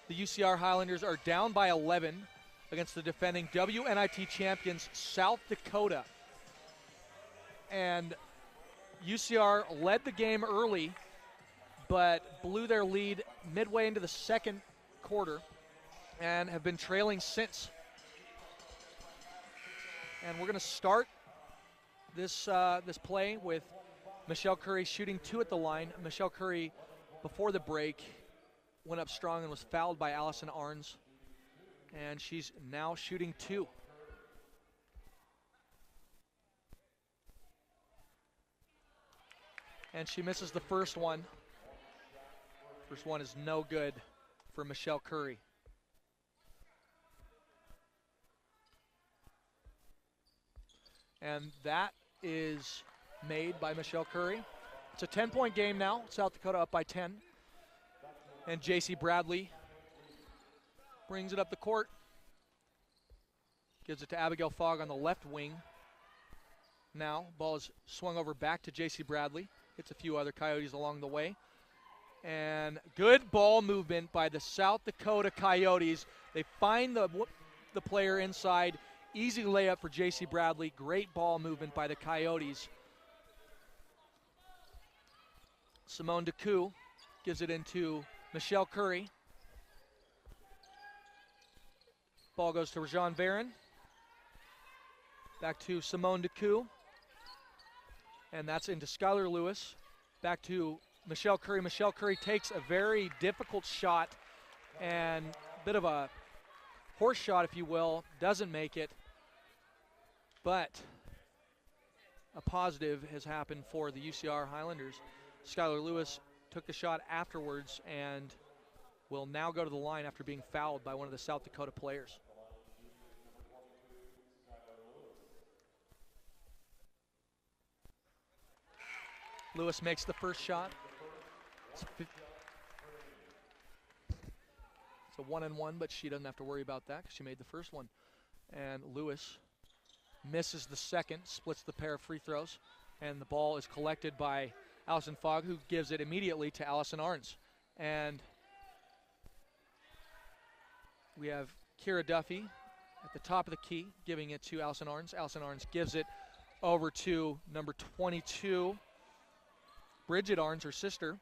the UCR Highlanders are down by 11 against the defending WNIT champions, South Dakota. And UCR led the game early, but blew their lead midway into the second quarter and have been trailing since. And we're going to start this play with Michelle Curry shooting 2 at the line. Michelle Curry, before the break, went up strong and was fouled by Allison Arns. And she's now shooting 2. And she misses the first one. First one is no good for Michelle Curry. And that is made by Michelle Curry. It's a 10-point game now. South Dakota up by 10. And J.C. Bradley brings it up the court. Gives it to Abigail Fogg on the left wing. Now, ball is swung over back to J.C. Bradley. Hits a few other Coyotes along the way. And good ball movement by the South Dakota Coyotes. They find the player inside. Easy layup for J.C. Bradley. Great ball movement by the Coyotes. Simone DeCoux gives it into Michelle Curry. Ball goes to Rajon Barron. Back to Simone DeCoux. And that's into Skylar Lewis. Back to Michelle Curry. Michelle Curry takes a very difficult shot and a bit of a horse shot, if you will. Doesn't make it. But a positive has happened for the UCR Highlanders. Skylar Lewis took the shot afterwards and will now go to the line after being fouled by one of the South Dakota players. Lewis makes the first shot. It's a 1-and-1, but she doesn't have to worry about that because she made the first one. And Lewis misses the second, splits the pair of free throws, and the ball is collected by Allison Fogg, who gives it immediately to Allison Arns. And we have Kira Duffy at the top of the key, giving it to Allison Arns. Allison Arns gives it over to number 22, Bridget Arns, her sister.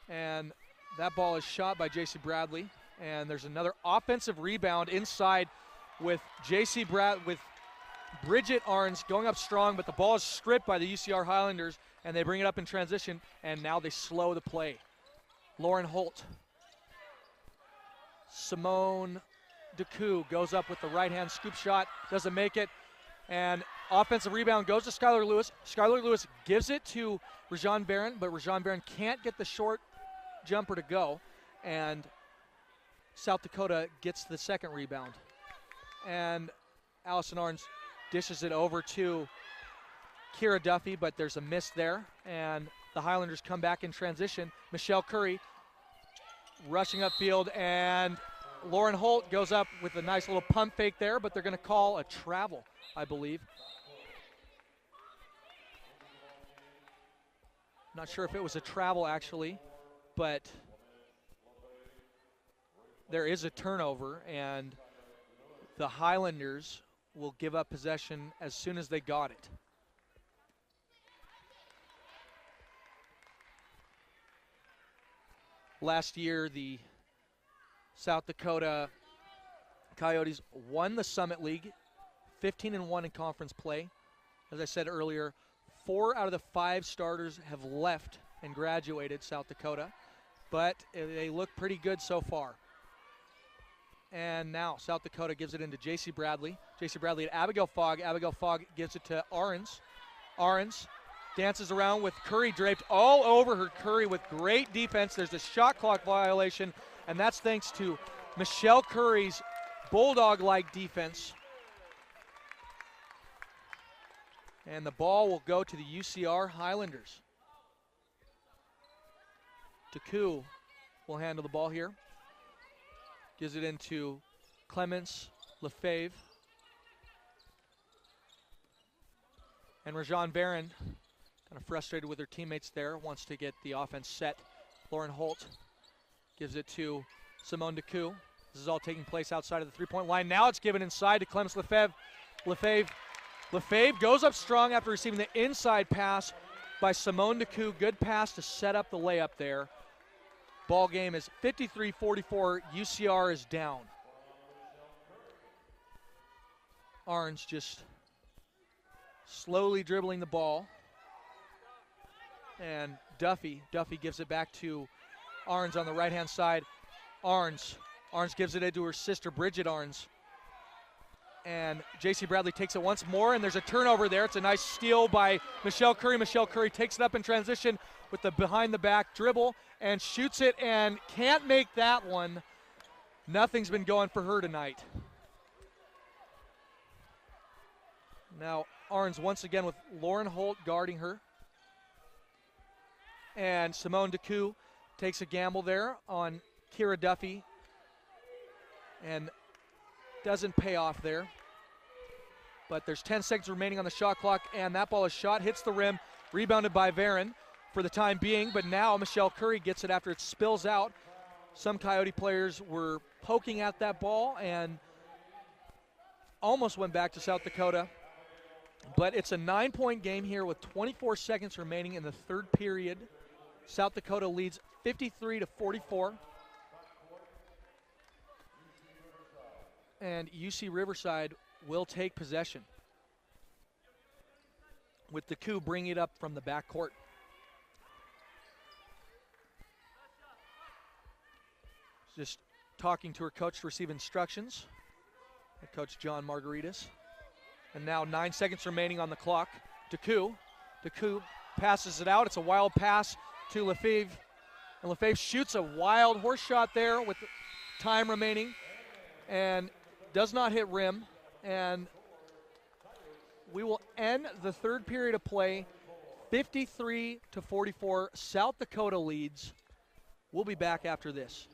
And that ball is shot by J.C. Bradley. And there's another offensive rebound inside with with Bridget Arns going up strong, but the ball is stripped by the UCR Highlanders, and they bring it up in transition, and now they slow the play. Lauren Holt. Simone DeCoux goes up with the right-hand scoop shot, doesn't make it, and offensive rebound goes to Skylar Lewis. Skylar Lewis gives it to Rajon Barron, but Rajon Barron can't get the short jumper to go, and South Dakota gets the second rebound. And Allison Arns dishes it over to Kira Duffy, but there's a miss there, and the Highlanders come back in transition. Michelle Curry rushing upfield, and Lauren Holt goes up with a nice little pump fake there, but they're going to call a travel, I believe. Not sure if it was a travel, actually, but there is a turnover, and the Highlanders will give up possession as soon as they got it. Last year, the South Dakota Coyotes won the Summit League, 15-1 in conference play. As I said earlier, 4 out of the 5 starters have left and graduated South Dakota, but they look pretty good so far. And now South Dakota gives it into J.C. Bradley. J.C. Bradley at Abigail Fogg. Abigail Fogg gives it to Arns. Arns dances around with Curry draped all over her. Curry with great defense. There's a shot clock violation, and that's thanks to Michelle Curry's bulldog-like defense. And the ball will go to the UCR Highlanders. DeCoux will handle the ball here. Gives it into Clements, Lefebvre. And Rajon Barron, kind of frustrated with her teammates there, wants to get the offense set. Lauren Holt gives it to Simone DeCoux. This is all taking place outside of the three-point line. Now it's given inside to Clemens Lefebvre. Lefebvre goes up strong after receiving the inside pass by Simone DeCoux. Good pass to set up the layup there. Ball game is 53-44. UCR is down. Arns just slowly dribbling the ball. And Duffy gives it back to Arns on the right-hand side. Arns gives it to her sister, Bridget Arns. And J.C. Bradley takes it once more, and there's a turnover there. It's a nice steal by Michelle Curry. Michelle Curry takes it up in transition with the behind-the-back dribble and shoots it and can't make that one. Nothing's been going for her tonight. Now Arns once again with Lauren Holt guarding her. And Simone DeCoux takes a gamble there on Kira Duffy and doesn't pay off there. But there's 10 seconds remaining on the shot clock, and that ball is shot, hits the rim, rebounded by Varon for the time being, but now Michelle Curry gets it after it spills out. Some Coyote players were poking at that ball and almost went back to South Dakota. But it's a 9-point game here with 24 seconds remaining in the third period. South Dakota leads 53-44. And UC Riverside will take possession, with DeCoux bringing it up from the backcourt. Just talking to her coach to receive instructions. Head coach John Margaritas. And now 9 seconds remaining on the clock. DeCoux passes it out. It's a wild pass to Lefebvre. And Lefebvre shoots a wild horse shot there with time remaining and does not hit rim. And we will end the third period of play 53-44. South Dakota leads. We'll be back after this.